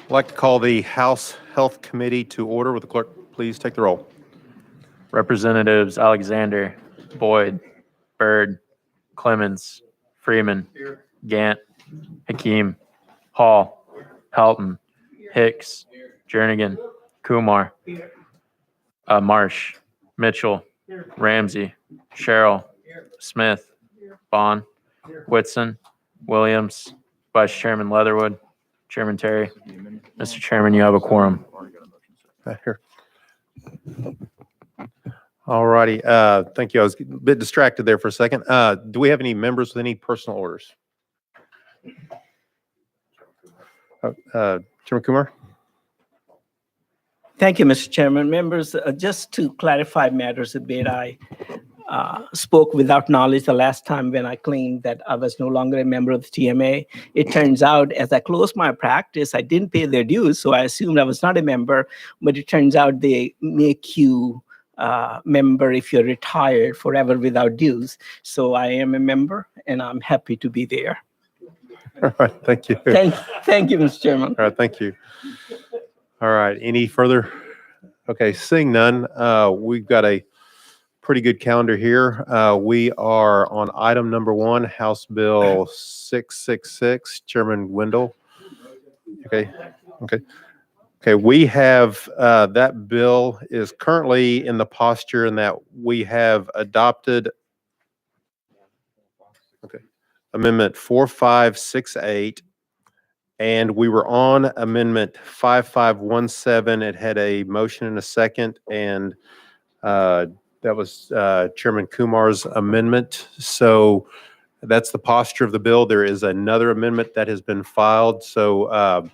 I'd like to call the House Health Committee to order. Will the clerk please take the roll? Representatives Alexander, Boyd, Byrd, Clemens, Freeman, Gant, Hakeem, Hall, Helton, Hicks, Jernigan, Kumar, Marsh, Mitchell, Ramsey, Sherrill, Smith, Bond, Whitson, Williams, Vice Chairman Leatherwood, Chairman Terry. Mr. Chairman, you have a quorum. Here. All righty. Thank you. I was a bit distracted there for a second. Do we have any members with any personal orders? Chairman Kumar? Thank you, Mr. Chairman. Members, just to clarify matters a bit, I spoke without knowledge the last time when I claimed that I was no longer a member of the TMA. It turns out, as I closed my practice, I didn't pay their dues, so I assumed I was not a member, but it turns out they make you member if you're retired forever without dues. So I am a member, and I'm happy to be there. All right. Thank you. Thank you, Mr. Chairman. All right. Thank you. All right. Any further? Okay. Seeing none, we've got a pretty good calendar here. We are on item number 1, House Bill 666. Chairman Wendell. Okay. We have that bill is currently in the posture in that we have adopted Amendment 4568, and we were on Amendment 5517. It had a motion and a second, and that was Chairman Kumar's amendment. So that's the posture of the bill. There is another amendment that has been filed. So I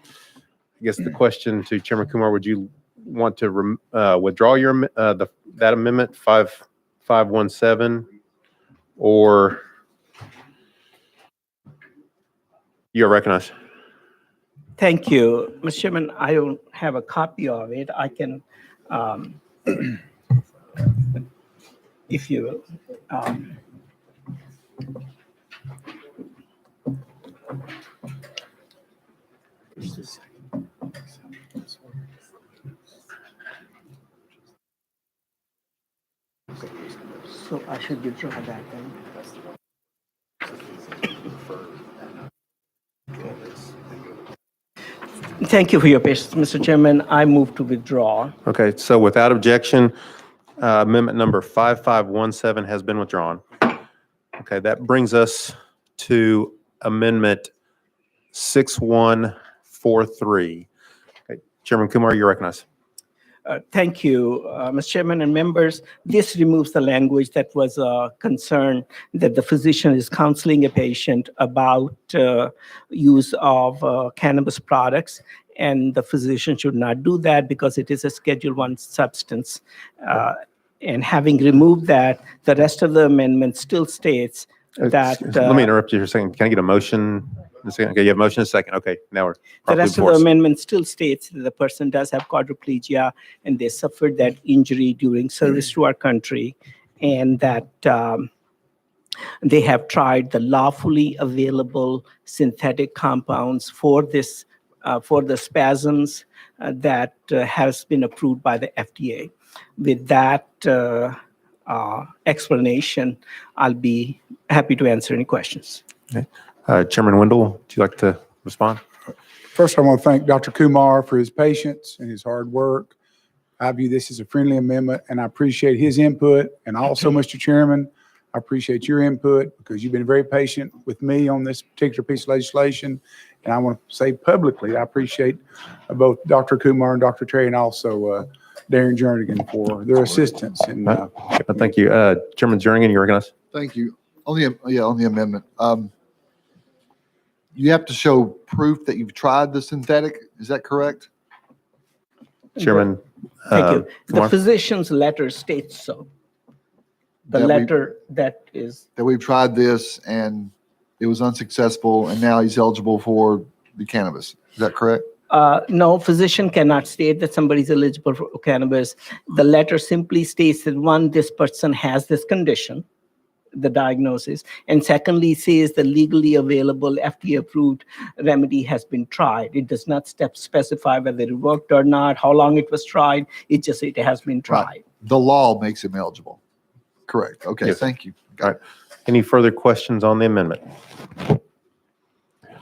guess the question to Chairman Kumar, would you want to withdraw your that amendment 5517, or you're recognized? Thank you, Mr. Chairman. I don't have a copy of it. I can, if you will. So I should withdraw that then. Thank you for your patience, Mr. Chairman. I move to withdraw. Okay, so without objection, amendment number 5517 has been withdrawn. Okay, that brings us to amendment 6143. Okay, Chairman Kumar, you're recognized. Thank you, Mr. Chairman and members. This removes the language that was a concern that the physician is counseling a patient about use of cannabis products, and the physician should not do that because it is a Schedule I substance. And having removed that, the rest of the amendment still states that... Let me interrupt you for a second. Can I get a motion? Okay, you have a motion and a second. Okay, now we're... The rest of the amendment still states that the person does have quadriplegia and they suffered that injury during service to our country, and that they have tried the lawfully available synthetic compounds for this, for the spasms that has been approved by the FDA. With that explanation, I'll be happy to answer any questions. Okay. Chairman Wendell, would you like to respond? First, I want to thank Dr. Kumar for his patience and his hard work. I view this as a friendly amendment, and I appreciate his input. And also, Mr. Chairman, I appreciate your input because you've been very patient with me on this particular piece of legislation. And I want to say publicly, I appreciate both Dr. Kumar and Dr. Terry, and also Darren Jernigan for their assistance. And thank you. Chairman Jernigan, you're recognized. Thank you. On the amendment. You have to show proof that you've tried the synthetic. Is that correct? Chairman. Thank you. Kumar? The physician's letter states so. The letter that is... That we've tried this and it was unsuccessful and now he's eligible for the cannabis. Is that correct? No, physician cannot state that somebody's eligible for cannabis. The letter simply states that, one, this person has this condition, the diagnosis. And secondly, says the legally available FDA-approved remedy has been tried. It does not specify whether it worked or not, how long it was tried. It has been tried. The law makes him eligible. Correct. Okay, Yes. thank you. All right. Any further questions on the amendment?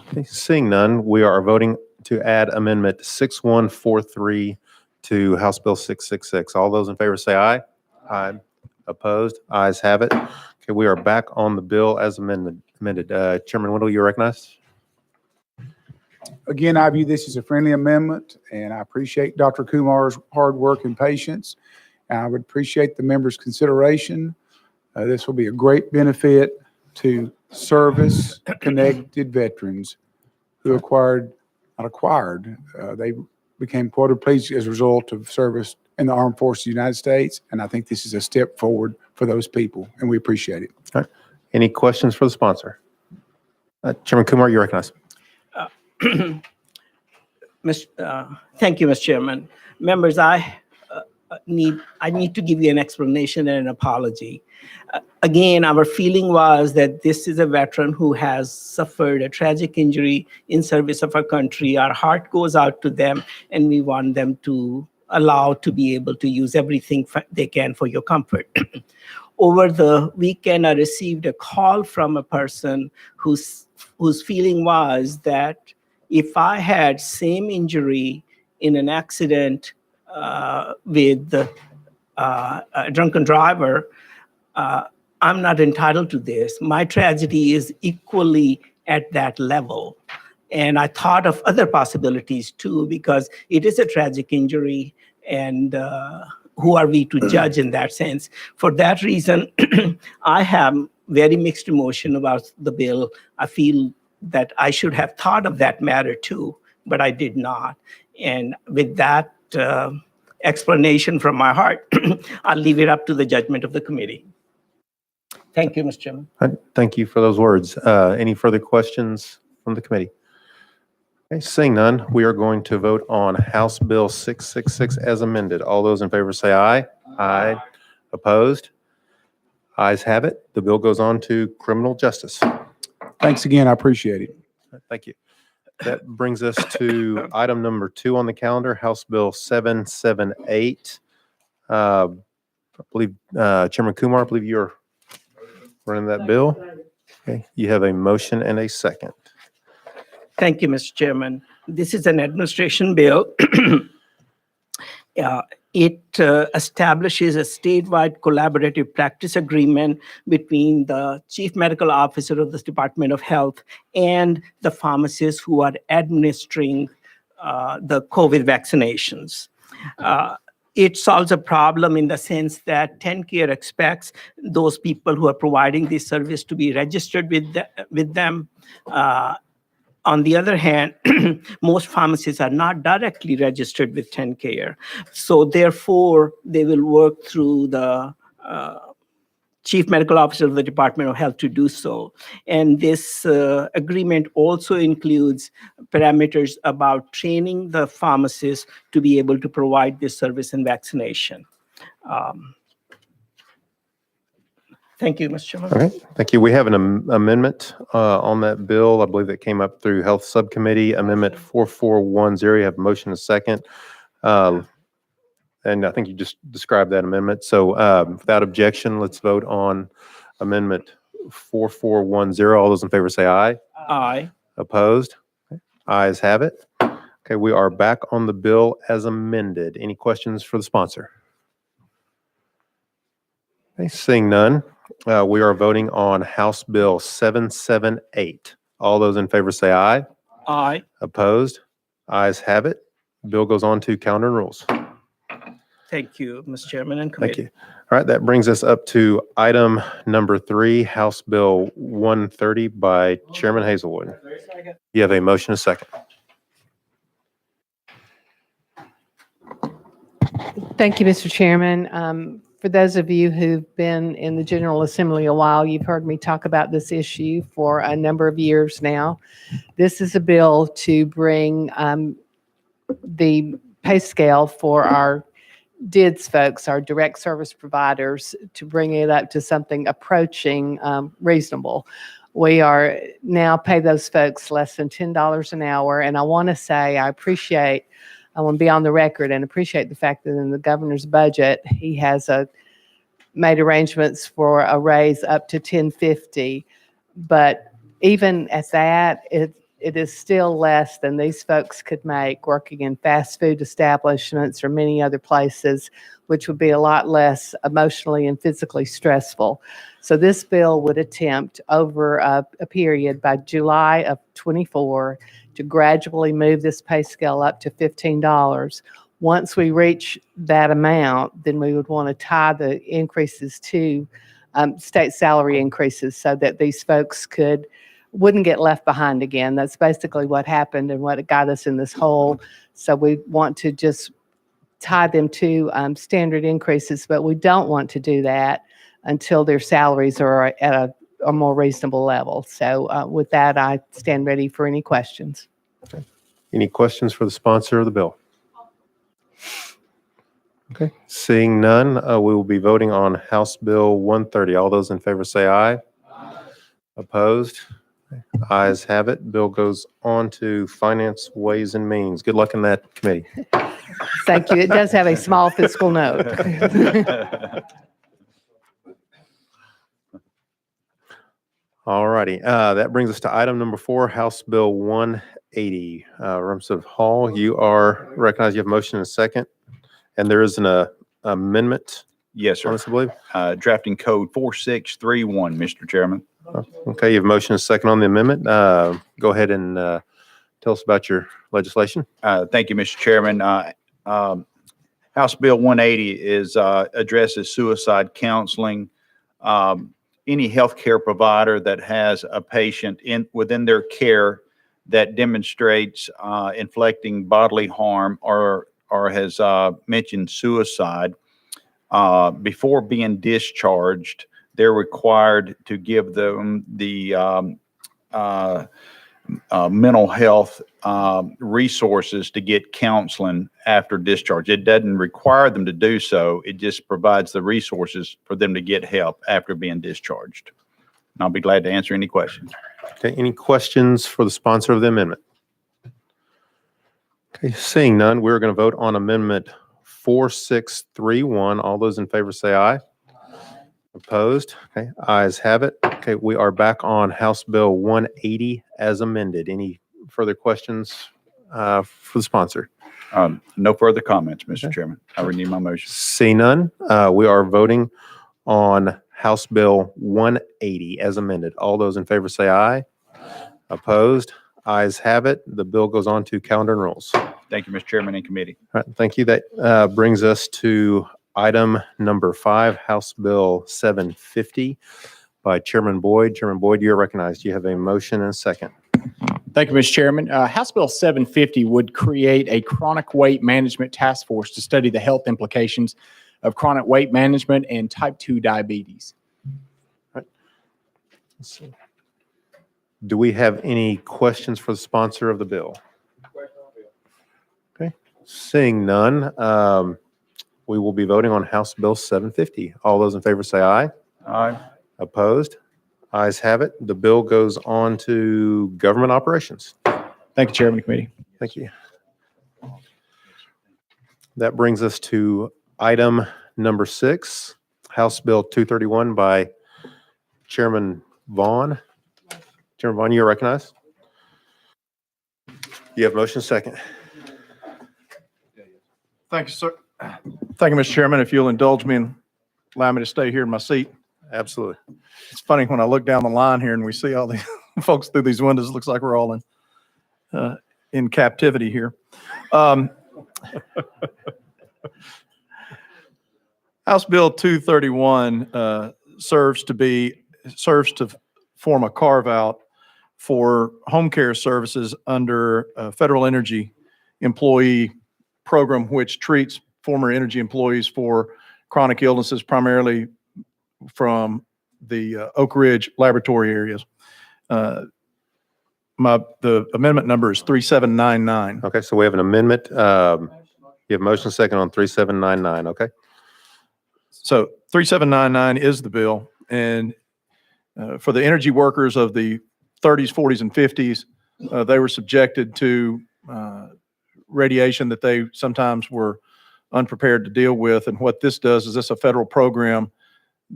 Okay, seeing none, we are voting to add Amendment 6143 to House Bill 666. All those in favor say aye. Aye. Opposed? Ayes have it. Okay, we are back on the bill as amended. Chairman Wendell, you recognize? Again, I view this as a friendly amendment, and I appreciate Dr. Kumar's hard work and patience. And I would appreciate the members' consideration. This will be a great benefit to service-connected veterans who they became quadriplegic as a result of service in the Armed Forces of the United States. And I think this is a step forward for those people, and we appreciate it. Any questions for the sponsor? Chairman Kumar, you recognize. Thank you, Mr. Chairman. Members, I need to give you an explanation and an apology. Again, our feeling was that this is a veteran who has suffered a tragic injury in service of our country. Our heart goes out to them, and we want them to be able to use everything they can for your comfort. Over the weekend, I received a call from a person whose feeling was that if I had same injury in an accident with a drunken driver, I'm not entitled to this. My tragedy is equally at that level. And I thought of other possibilities too, because it is a tragic injury, and who are we to judge in that sense? For that reason, I have very mixed emotion about the bill. I feel that I should have thought of that matter too, but I did not. And with that explanation from my heart, I'll leave it up to the judgment of the committee. Thank you, Mr. Chairman. Thank you for those words. Any further questions from the committee? Okay, seeing none, we are going to vote on House Bill 666 as amended. All those in favor say aye. Aye. Opposed? Ayes have it. The bill goes on to criminal justice. Thanks again. I appreciate it. Thank you. That brings us to item number 2 on the calendar, House Bill 778. I believe, Chairman Kumar, I believe you're running that bill. Okay, you have a motion and a second. Thank you, Mr. Chairman. This is an administration bill. It establishes a statewide collaborative practice agreement between the Chief Medical Officer of the Department of Health and the pharmacists who are administering the COVID vaccinations. It solves a problem in the sense that TennCare expects those people who are providing this service to be registered with them. On the other hand, most pharmacies are not directly registered with TennCare. So therefore, they will work through the Chief Medical Officer of the Department of Health to do so. And this agreement also includes parameters about training the pharmacists to be able to provide this service and vaccination. Thank you, Mr. Chairman. Okay, thank you. We have an amendment on that bill. I believe that came up through Health Subcommittee, Amendment 4410. You have a motion and a second. And I think you just described that amendment. So without objection, let's vote on Amendment 4410. All those in favor say aye. Aye. Opposed? Ayes have it. Okay, we are back on the bill as amended. Any questions for the sponsor? Okay, seeing none, we are voting on House Bill 778. All those in favor say aye. Aye. Opposed? Ayes have it. Bill goes on to calendar and rules. Thank you, Mr. Chairman and Thank committee. you. All right, that brings us up to item number 3, House Bill 130 by Chairman Hazelwood. You have a motion and a second. Thank you, Mr. Chairman. For those of you who've been in the General Assembly a while, you've heard me talk about this issue for a number of years now. This is a bill to bring the pay scale for our DIDS folks, our direct service providers, to bring it up to something approaching reasonable. We are now pay those folks less than $10 an hour. And I want to say, I want to be on the record and appreciate the fact that in the governor's budget, he has made arrangements for a raise up to $10.50. But even at that, it is still less than these folks could make working in fast food establishments or many other places, which would be a lot less emotionally and physically stressful. So this bill would attempt over a period by July of 24 to gradually move this pay scale up to $15. Once we reach that amount, then we would want to tie the increases to state salary increases so that these folks wouldn't get left behind again. That's basically what happened and what got us in this hole. So we want to just tie them to standard increases, but we don't want to do that until their salaries are at a more reasonable level. So with that, I stand ready for any questions. Any questions for the sponsor of the bill? Okay, seeing none, we will be voting on House Bill 130. All those in favor say aye. Opposed? Ayes have it. Bill goes on to Finance, Ways and Means. Good luck in that committee. Thank you. It does have a small fiscal note. All righty. That brings us to item number 4, House Bill 180. Representative Hall, you are recognized. You have a motion and a second. And there is an amendment Yes, on sir. this, I believe. Drafting code 4631, Mr. Chairman. Okay, you have a motion and a second on the amendment. Go ahead and tell us about your legislation. Thank you, Mr. Chairman. House Bill 180 addresses suicide counseling. Any healthcare provider that has a patient within their care that demonstrates inflicting bodily harm or has mentioned suicide, before being discharged, they're required to give them the mental health resources to get counseling after discharge. It doesn't require them to do so. It just provides the resources for them to get help after being discharged. And I'll be glad to answer any questions. Okay, any questions for the sponsor of the amendment? Okay, seeing none, we're going to vote on Amendment 4631. All those in favor say aye. Opposed? Okay, ayes have it. Okay, we are back on House Bill 180 as amended. Any further questions for the sponsor? No further comments, Mr. Okay. Chairman. I renew my motion. See none, we are voting on House Bill 180 as amended. All those in favor say aye. Opposed? Ayes have it. The bill goes on to calendar and rules. All Thank you, Mr. Chairman and committee. right, thank you. That brings us to item number 5, House Bill 750 by Chairman Boyd. Chairman Boyd, you're recognized. You have a motion and a second. Thank you, Mr. Chairman. House Bill 750 would create a chronic weight management task force to study the health implications of chronic weight management and type 2 diabetes. Let's see. Do we have any questions for the sponsor of the bill? Okay, seeing none, we will be voting on House Bill 750. All those in favor say aye. Aye. Opposed? Ayes have it. The bill goes on to government operations. Thank you, Chairman and committee. Thank you. That brings us to item number 6, House Bill 231 by Chairman Vaughn. Chairman Vaughn, you're recognized. You have motion second. Thank you, sir. Thank you, Mr. Chairman. If you'll indulge me and allow me to stay here in my seat. Absolutely. It's funny when I look down the line here and we see all these folks through these windows, it looks like we're all in captivity here. House Bill 231 serves to form a carve-out for home care services under a federal energy employee program, which treats former energy employees for chronic illnesses, primarily from the Oak Ridge laboratory areas. The amendment number is 3799. Okay, so we have an amendment. You have motion second on 3799, okay? So 3799 is the bill. And for the energy workers of the 30s, 40s, and 50s, they were subjected to radiation that they sometimes were unprepared to deal with. And what this does is this a federal program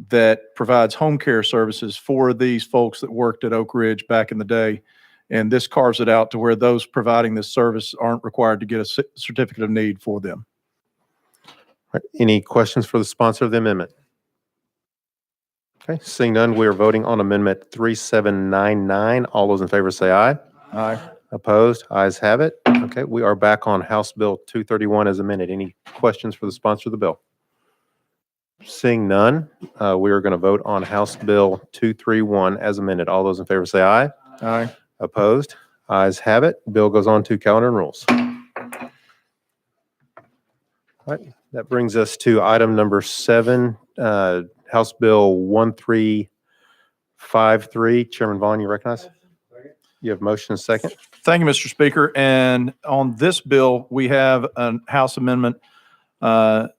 that provides home care services for these folks that worked at Oak Ridge back in the day. And this carves it out to where those providing this service aren't required to get a certificate of need for them. All right, any questions for the sponsor of the amendment? Okay, seeing none, we are voting on amendment 3799. All those in favor say aye. Aye. Opposed? Ayes have it. Okay, we are back on House Bill 231 as amended. Any questions for the sponsor of the bill? Seeing none, we are going to vote on House Bill 231 as amended. All those in favor say aye. Aye. Opposed? Ayes have it. Bill goes on to calendar and rules. All right, that brings us to item number 7, House Bill 1353. Chairman Vaughn, you recognize? You have motion and second. Thank you, Mr. Speaker. And on this bill, we have a House amendment that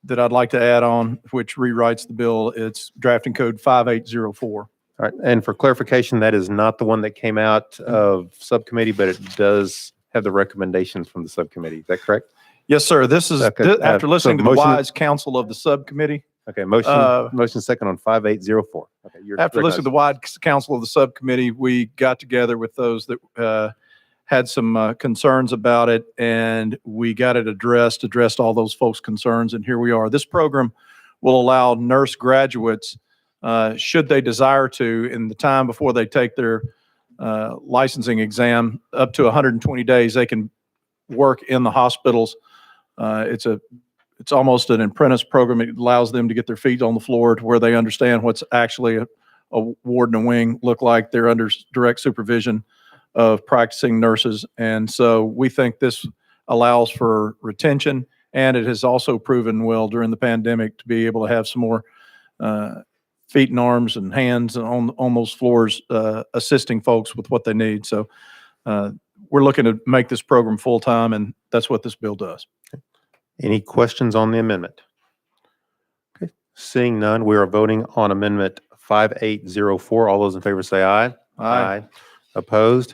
I'd like to add on, which rewrites the bill. It's drafting code 5804. All right, and for clarification, that is not the one that came out of subcommittee, but it does have the recommendations from the subcommittee. Is that correct? Yes, sir. This is, Okay, after listening to the motion- wise counsel of the subcommittee, Okay, motion second on 5804. Okay, you're after listening to the wide counsel of the subcommittee, we got together with those that had some concerns about it, and we got it addressed all those folks' concerns, and here we are. This program will allow nurse graduates, should they desire to, in the time before they take their licensing exam, up to 120 days, they can work in the hospitals. It's almost an apprentice program. It allows them to get their feet on the floor to where they understand what's actually a ward and a wing look like. They're under direct supervision of practicing nurses. And so we think this allows for retention, and it has also proven well during the pandemic to be able to have some more feet and arms and hands on those floors, assisting folks with what they need. So we're looking to make this program full-time, and that's what this bill does. Any questions on the amendment? Okay, seeing none, we are voting on amendment 5804. All those in favor say aye. Aye. Opposed?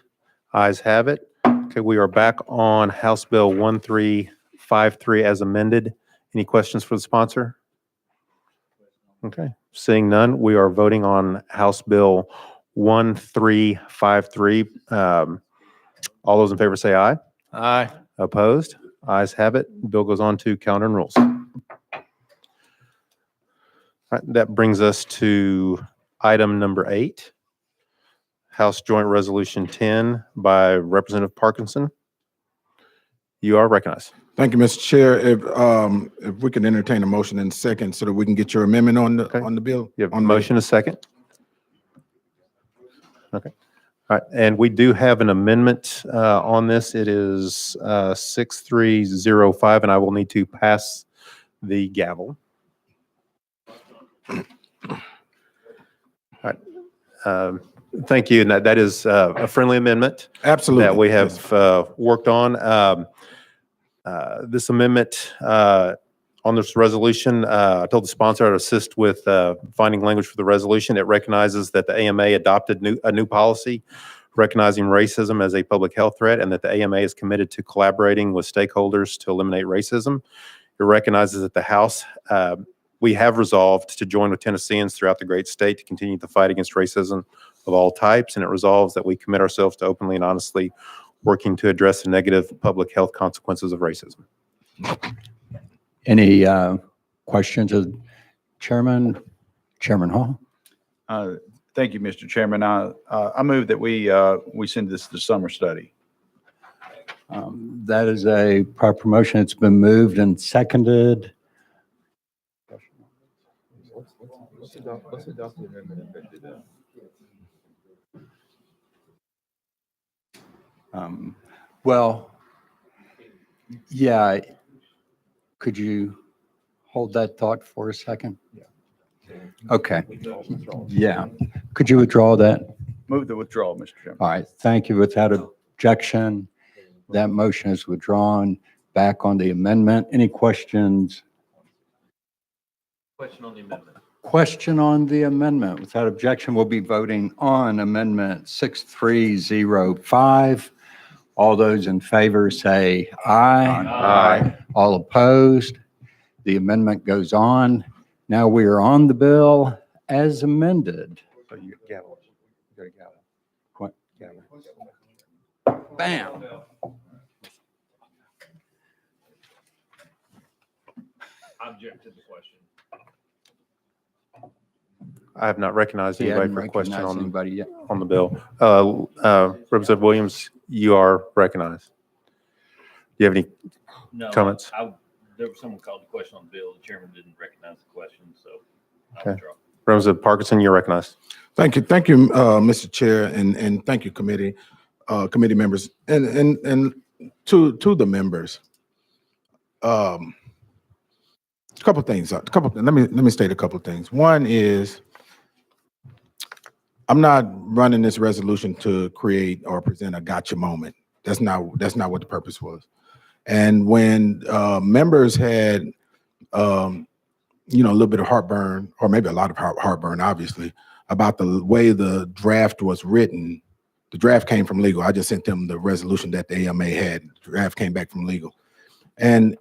Ayes have it. Okay, we are back on House Bill 1353 as amended. Any questions for the sponsor? Okay, seeing none, we are voting on House Bill 1353. All those in favor say aye. Aye. Opposed? Ayes have it. Bill goes on to calendar and rules. All right, that brings us to item number 8, House Joint Resolution 10 by Representative Parkinson. You are recognized. Thank you, Mr. Chair. If we can entertain a motion in second so that we can get your amendment on Okay. the bill. You have a On the- motion, a second. Okay. All right, and we do have an amendment on this. It is 6305, and I will need to pass the gavel. All right. Thank you. And that is a friendly amendment Absolutely. that we Yes. have worked on. This amendment on this resolution, I told the sponsor I'd assist with finding language for the resolution. It recognizes that the AMA adopted a new policy recognizing racism as a public health threat, and that the AMA is committed to collaborating with stakeholders to eliminate racism. It recognizes that the House, we have resolved to join with Tennesseans throughout the great state to continue the fight against racism of all types, and it resolves that we commit ourselves to openly and honestly working to address the negative public health consequences of racism. Any questions of Chairman Hall? Thank you, Mr. Chairman. I move that we send this to summer study. That is a proper motion. It's been moved and seconded. Well, yeah. Could you hold that thought for a second? Okay. Yeah. Could you withdraw that? Move the withdrawal, Mr. Chairman. All right. Thank you. Without objection, that motion is withdrawn. back on the amendment. Any questions? Question on the amendment. Question on the amendment. Without objection, we'll be voting on Amendment 6305. All those in favor say aye. Aye. All opposed? The amendment goes on. Now we are on the bill as amended. What? Bam. Object to the question. I have not recognized He anybody hadn't for a question recognized on, anybody yet. on the bill. Representative Williams, you are recognized. Do you have any No, comments? there was someone called the question on the bill. The chairman didn't recognize the question, so I Okay. withdraw. Representative Parkinson, you're recognized. Thank you, Mr. Chair, and thank you, committee members, and to the members. A couple of things. Let me state a couple of things. One is, I'm not running this resolution to create or present a gotcha moment. That's not what the purpose was. And when members had a little bit of heartburn, or maybe a lot of heartburn, obviously, about the way the draft was written. The draft came from legal. I just sent them the resolution that the AMA had. The draft came back from legal. And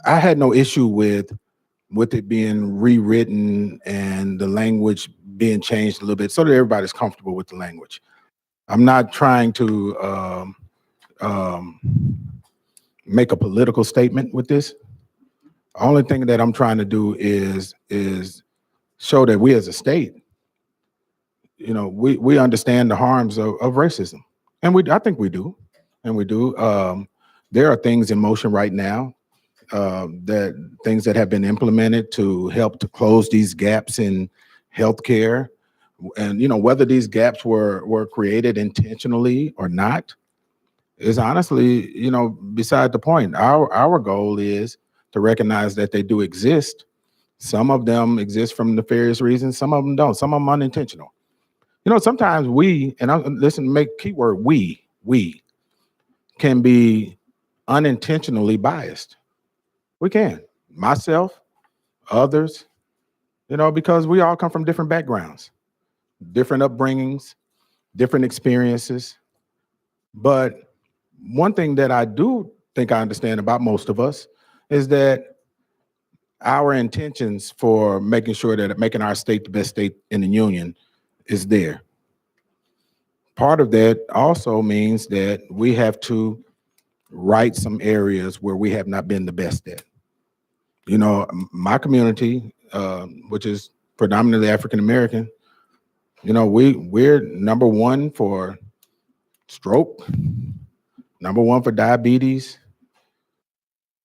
I had no issue with it being rewritten and the language being changed a little bit so that everybody's comfortable with the language. I'm not trying to make a political statement with this. The only thing that I'm trying to do is show that we as a state, we understand the harms of racism. And I think we do. And we do. There are things in motion right now, things that have been implemented to help to close these gaps in healthcare. And, whether these gaps were created intentionally or not is honestly, beside the point. Our goal is to recognize that they do exist. Some of them exist from nefarious reasons. Some of them don't. Some of them unintentional. Sometimes make keyword we can be unintentionally biased. We can. Myself, others, because we all come from different backgrounds, different upbringings, different experiences. But one thing that I do think I understand about most of us is that our intentions for making sure that making our state the best state in the union is there. Part of that also means that we have to right some areas where we have not been the best at. My community, which is predominantly African American, we're number one for stroke, number one for diabetes,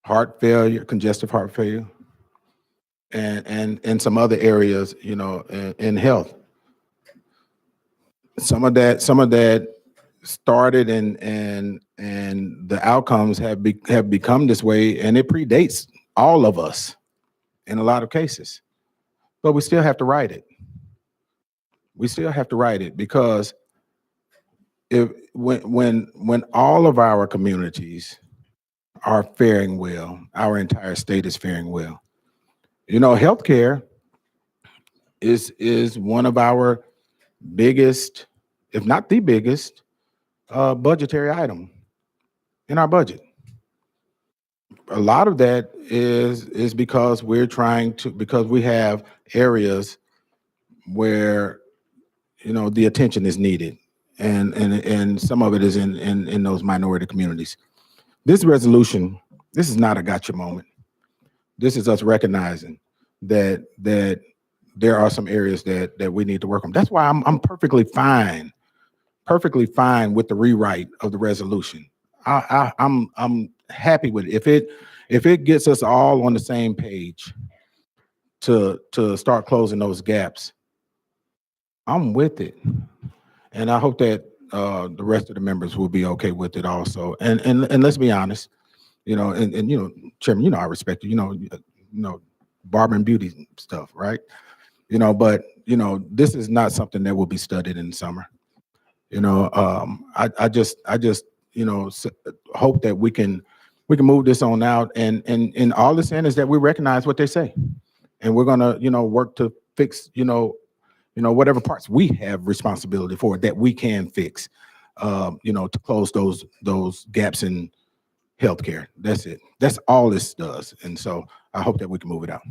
heart failure, congestive heart failure, and some other areas, in health. Some of that started and the outcomes have become this way, and it predates all of us in a lot of cases. But we still have to write it. We still have to write it because when all of our communities are faring well, our entire state is faring well. Healthcare is one of our biggest, if not the biggest, budgetary item in our budget. A lot of that is because because we have areas where the attention is needed, and some of it is in those minority communities. This resolution, this is not a gotcha moment. This is us recognizing that there are some areas that we need to work on. That's why I'm perfectly fine with the rewrite of the resolution. I'm happy with it. If it gets us all on the same page to start closing those gaps, I'm with it. And I hope that the rest of the members will be okay with it also. And let's be honest, Chairman, I respect you, barber and beauty stuff, right? But this is not something that will be studied in the summer. I just hope that we can we can move this on out. And all it's saying is that we recognize what they say. And we're gonna, work to fix, whatever parts we have responsibility for that we can fix, to close those gaps in healthcare. That's it. That's all this does. And so I hope that we can move it out.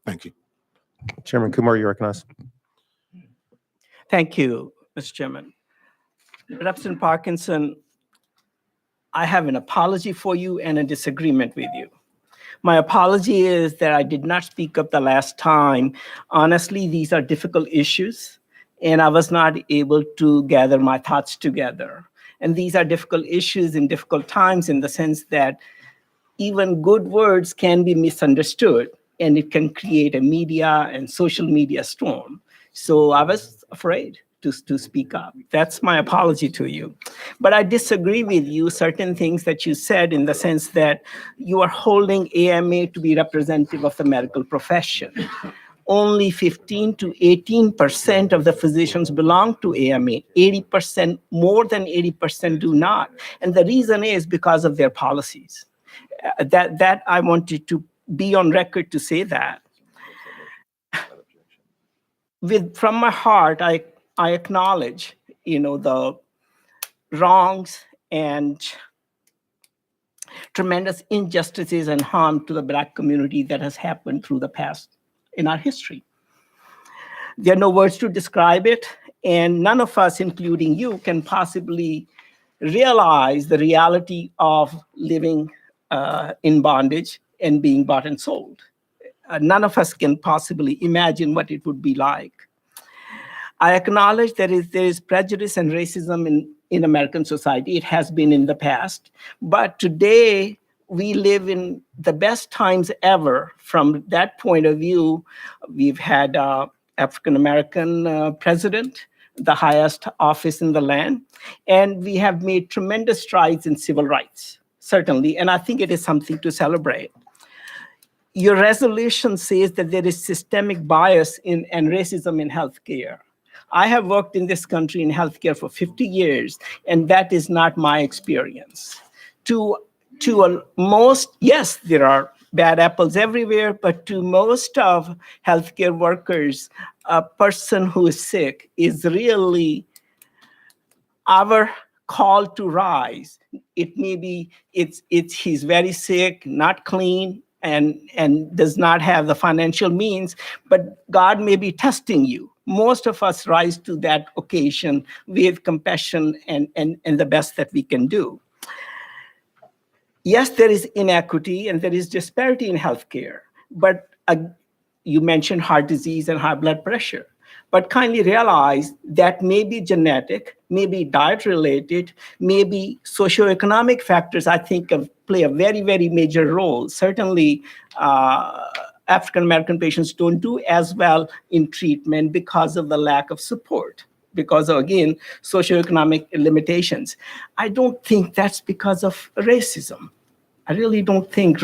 Thank you. Chairman Kumar, you recognize. Thank you, Mr. Chairman. Representative Parkinson, I have an apology for you and a disagreement with you. My apology is that I did not speak up the last time. Honestly, these are difficult issues, and I was not able to gather my thoughts together. And these are difficult issues in difficult times in the sense that even good words can be misunderstood, and it can create a media and social media storm. So I was afraid to speak up. That's my apology to you. But I disagree with you, certain things that you said, in the sense that you are holding AMA to be representative of the medical profession. Only 15 to 18% of the physicians belong to AMA. 80%, more than 80% do not. And the reason is because of their policies. That I wanted to be on record to say that. From my heart, I acknowledge, the wrongs and tremendous injustices and harm to the Black community that has happened through the past in our history. There are no words to describe it, and none of us, including you, can possibly realize the reality of living in bondage and being bought and sold. None of us can possibly imagine what it would be like. I acknowledge there is prejudice and racism in American society. It has been in the past. But today, we live in the best times ever. From that point of view, we've had African-American president, the highest office in the land, and we have made tremendous strides in civil rights, certainly, and I think it is something to celebrate. Your resolution says that there is systemic bias and racism in healthcare. I have worked in this country in healthcare for 50 years, and that is not my experience. Yes, there are bad apples everywhere, but to most of healthcare workers, a person who is sick is really our call to rise. It may be he's very sick, not clean, and does not have the financial means, but God may be testing you. Most of us rise to that occasion with compassion and the best that we can do. Yes, there is inequity and there is disparity in healthcare, but you mentioned heart disease and high blood pressure. But kindly realize that may be genetic, maybe diet related, maybe socioeconomic factors, I think, play a very, very major role. Certainly, African-American patients don't do as well in treatment because of the lack of support, because of, again, socioeconomic limitations. I don't think that's because of racism. I really don't think,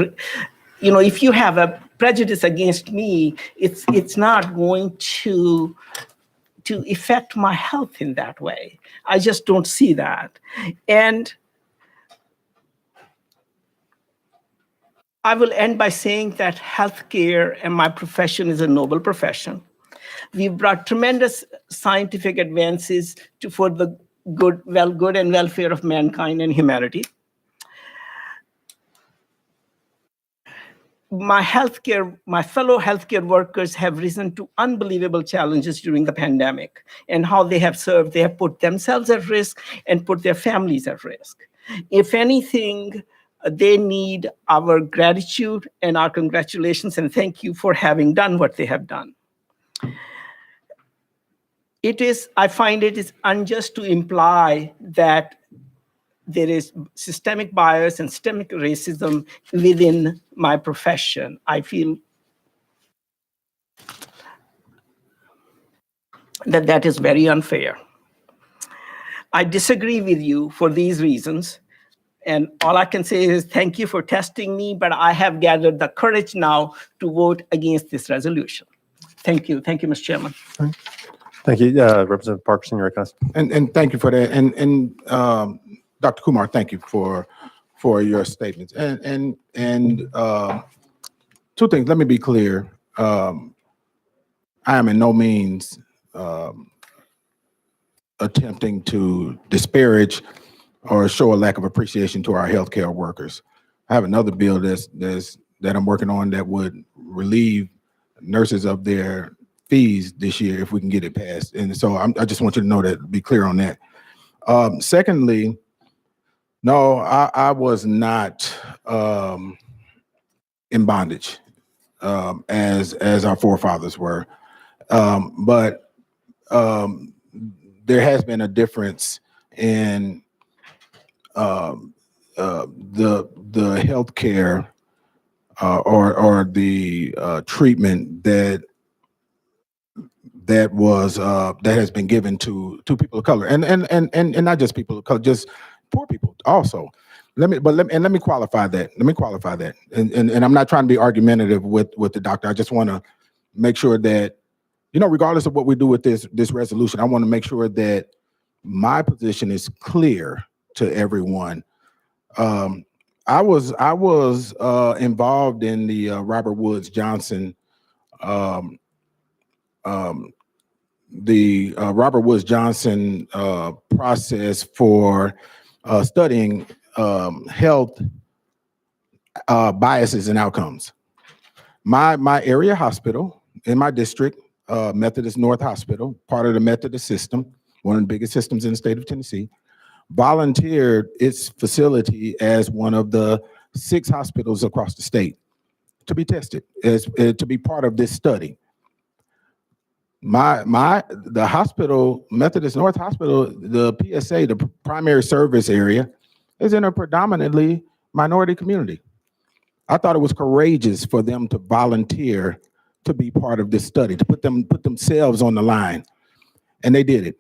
if you have a prejudice against me, it's not going to affect my health in that way. I just don't see that. And I will end by saying that healthcare and my profession is a noble profession. We've brought tremendous scientific advances for the good and welfare of mankind and humanity. My fellow healthcare workers have risen to unbelievable challenges during the pandemic, and how they have served. They have put themselves at risk and put their families at risk. If anything, they need our gratitude and our congratulations, and thank you for having done what they have done. I find it is unjust to imply that there is systemic bias and systemic racism within my profession. I feel that is very unfair. I disagree with you for these reasons. And all I can say is thank you for testing me, but I have gathered the courage now to vote against this resolution. Thank you. Thank you, Mr. Chairman. Thank you, Representative Parkinson, you're recognized. And thank you for that. And Dr. Kumar, thank you for for your statements. And two things, let me be clear. I am in no means attempting to disparage or show a lack of appreciation to our healthcare workers. I have another bill that I'm working on that would relieve nurses of their fees this year if we can get it passed. And so I just want you to know that, be clear on that. Secondly, no, I was not in bondage as our forefathers were. But there has been a difference in the healthcare or the treatment that has been given to people of color, and not just people of color, just poor people also. Let me qualify that. And I'm not trying to be argumentative with the doctor. I just want to make sure that, regardless of what we do with this resolution, I want to make sure that my position is clear to everyone. I was involved in the Robert Woods Johnson Robert Woods Johnson process for studying health biases and outcomes. My area hospital in my district, Methodist North Hospital, part of the Methodist system, one of the biggest systems in the state of Tennessee, volunteered its facility as one of the 6 hospitals across the state to be tested, to be part of this study. The hospital, Methodist North Hospital, the PSA, the primary service area, is in a predominantly minority community. I thought it was courageous for them to volunteer to be part of this study, to put themselves on the line, and they did it.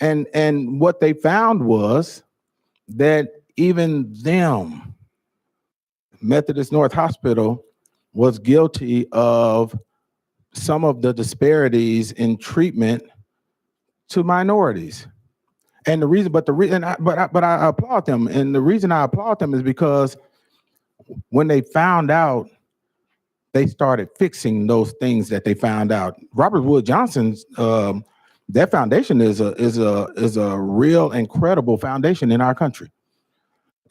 And what they found was that even them, Methodist North Hospital, was guilty of some of the disparities in treatment to minorities. And I applaud them. And the reason I applaud them is because when they found out, they started fixing those things that they found out. Robert Wood Johnson's that foundation is a real incredible foundation in our country.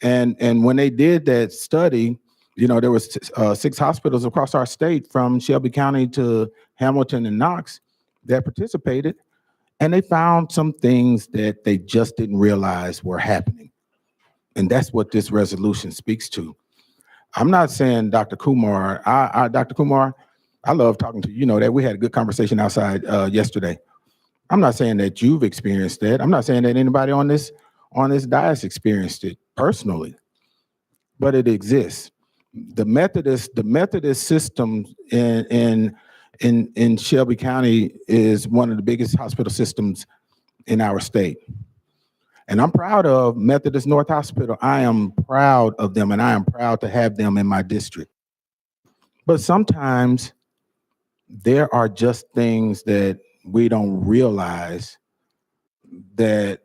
And when they did that study, there was 6 hospitals across our state, from Shelby County to Hamilton and Knox, that participated, and they found some things that they just didn't realize were happening. And that's what this resolution speaks to. I'm not saying Dr. Kumar, Dr. Kumar, I love talking to you. That we had a good conversation outside yesterday. I'm not saying that you've experienced that. I'm not saying that anybody on this dais experienced it personally, but it exists. The Methodist system in Shelby County is one of the biggest hospital systems in our state. And I'm proud of Methodist North Hospital. I am proud of them, and I am proud to have them in my district. But sometimes there are just things that we don't realize that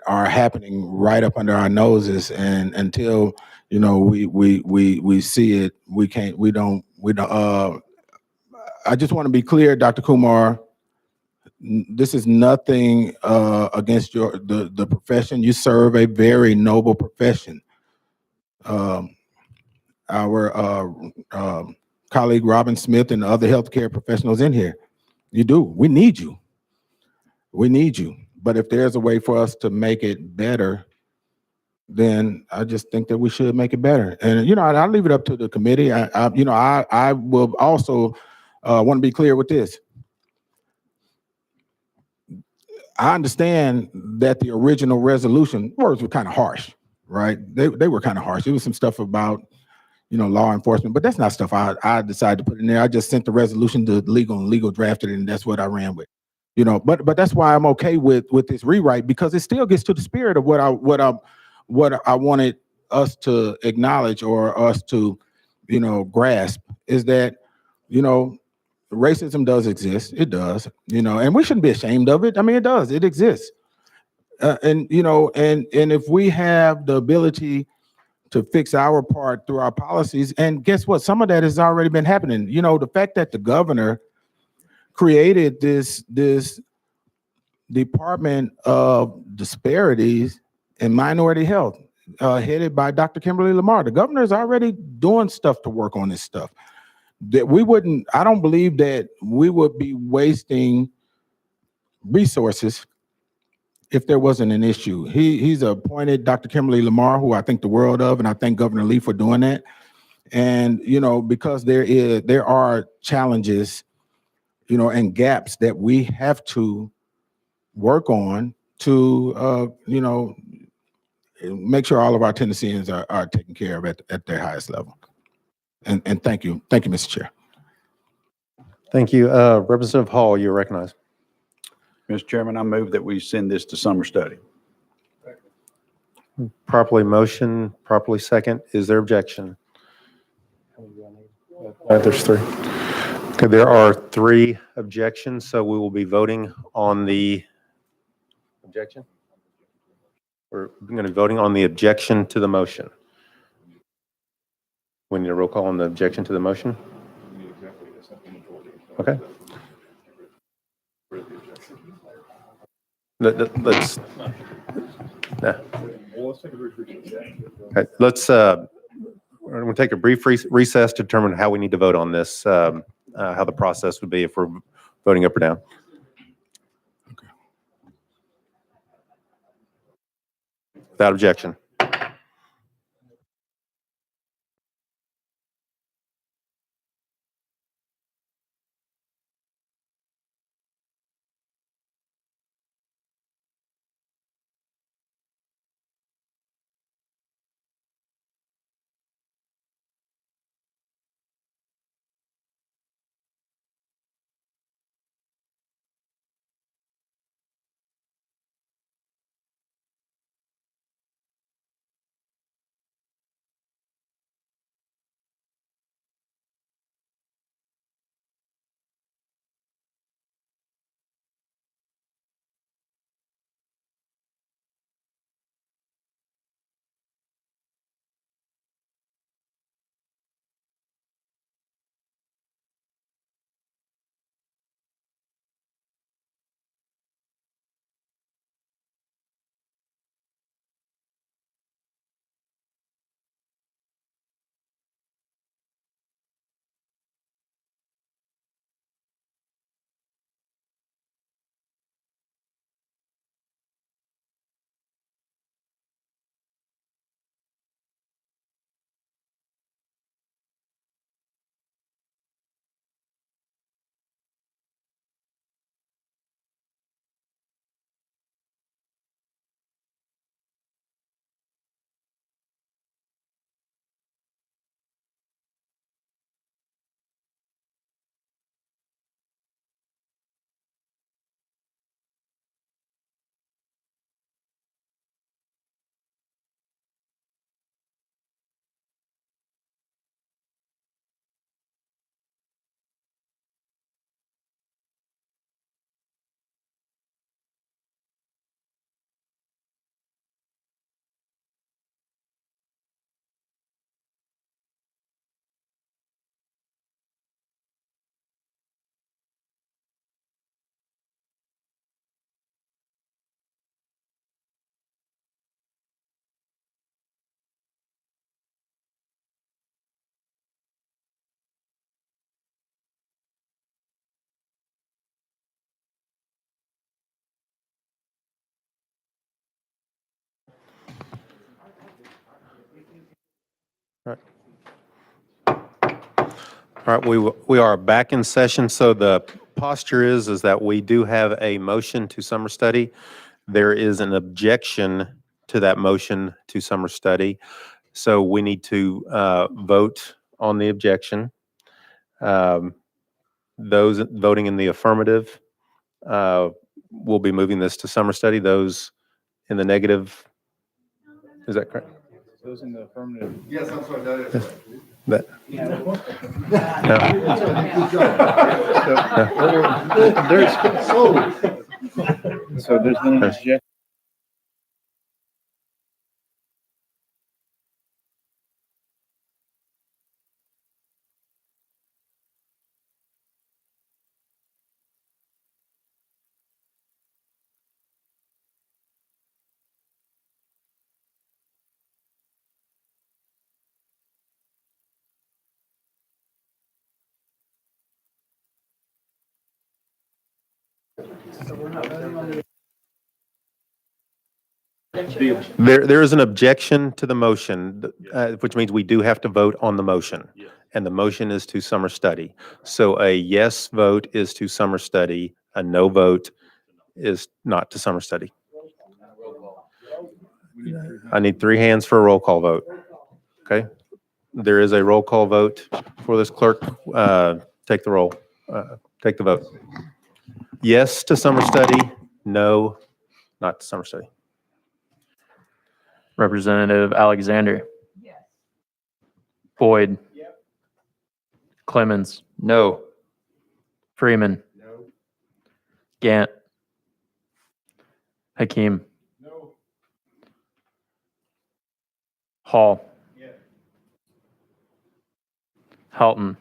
are happening right up under our noses, and until we see it, we don't. I just want to be clear, Dr. Kumar. This is nothing against the profession. You serve a very noble profession. Our colleague Robin Smith and the other healthcare professionals in here, you do. We need you. We need you. But if there's a way for us to make it better, then I just think that we should make it better. And I'll leave it up to the committee. I will also want to be clear with this. I understand that the original resolution words were kind of harsh, right? They were kind of harsh. It was some stuff about, law enforcement, but that's not stuff I decided to put in there. I just sent the resolution to legal, and legal drafted it, and that's what I ran with. But that's why I'm okay with this rewrite, because it still gets to the spirit of what I wanted us to acknowledge, or us to, grasp, is that, racism does exist. It does, and we shouldn't be ashamed of it. I mean, it does. It exists. And if we have the ability to fix our part through our policies. And guess what? Some of that has already been happening. You know, the fact that the governor created this Department of Disparities in Minority Health, headed by Dr. Kimberly Lamar. The governor is already doing stuff to work on this stuff. That we wouldn't, I don't believe that we would be wasting resources if there wasn't an issue. He's appointed Dr. Kimberly Lamar, who I think the world of, and I thank Governor Lee for doing that. And, you know, because there are challenges, you know, and gaps that we have to work on to, you know, make sure all of our Tennesseans are taken care of at their highest level. And thank you. Thank you, Mr. Chair. Thank you. Representative Hall, you're recognized. Mr. Chairman, I move that we send this to summer study. Properly motion, properly second. Is there objection? There's three. Okay, there are three objections, so we will be voting on the objection. We're going to be voting on the objection to the motion. We need a roll call on the objection to the motion. Okay. Let's. Yeah. Okay, let's. We're going to take a brief recess to determine how we need to vote on this. How the process would be if we're voting up or down. Okay. Without objection. All right, we are back in session. So the posture is that we do have a motion to summer study. There is an objection to that motion to summer study. So we need to vote on the objection. Those voting in the affirmative will be moving this to summer study. Those in the negative, is that correct? Those in the affirmative. Yes, I'm sorry, that is. That, So there's no objection. There is an objection to the motion, which means we do have to vote on the motion. Yes. And the motion is to summer study. So a yes vote is to summer study, a no vote is not to summer study. I need 3 hands for a roll call vote. Okay? There is a roll call vote for this clerk. Take the roll. Take the vote. Yes to summer study, no, not to summer study. Representative Alexander. Boyd. Clemens. No. Freeman. Gant. Hakeem. Hall. Helton.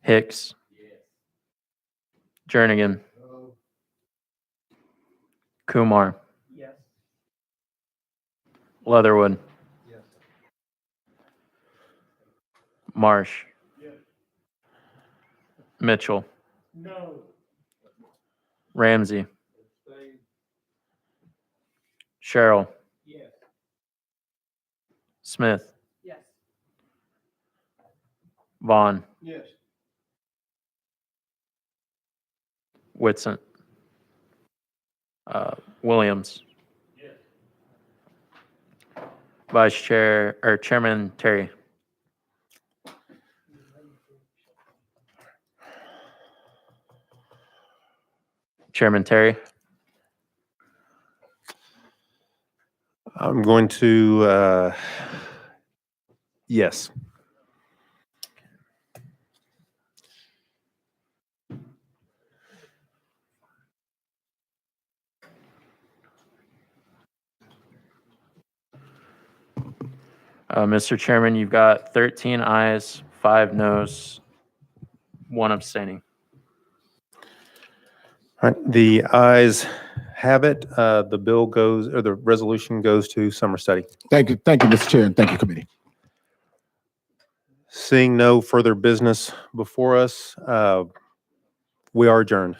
Hicks. Jernigan. Kumar. Leatherwood. Marsh. Mitchell. Ramsey. Cheryl. Smith. Vaughn. Whitson. Williams. Vice Chair or Chairman Terry. Chairman Terry. I'm going to, yes. Mr. Chairman, you've got 13 ayes, 5 noes, 1 abstaining. All right, the ayes have it. The bill goes, or the resolution goes to summer study. Thank you, Mr. Chair, and thank you, committee. Seeing no further business before us, we are adjourned.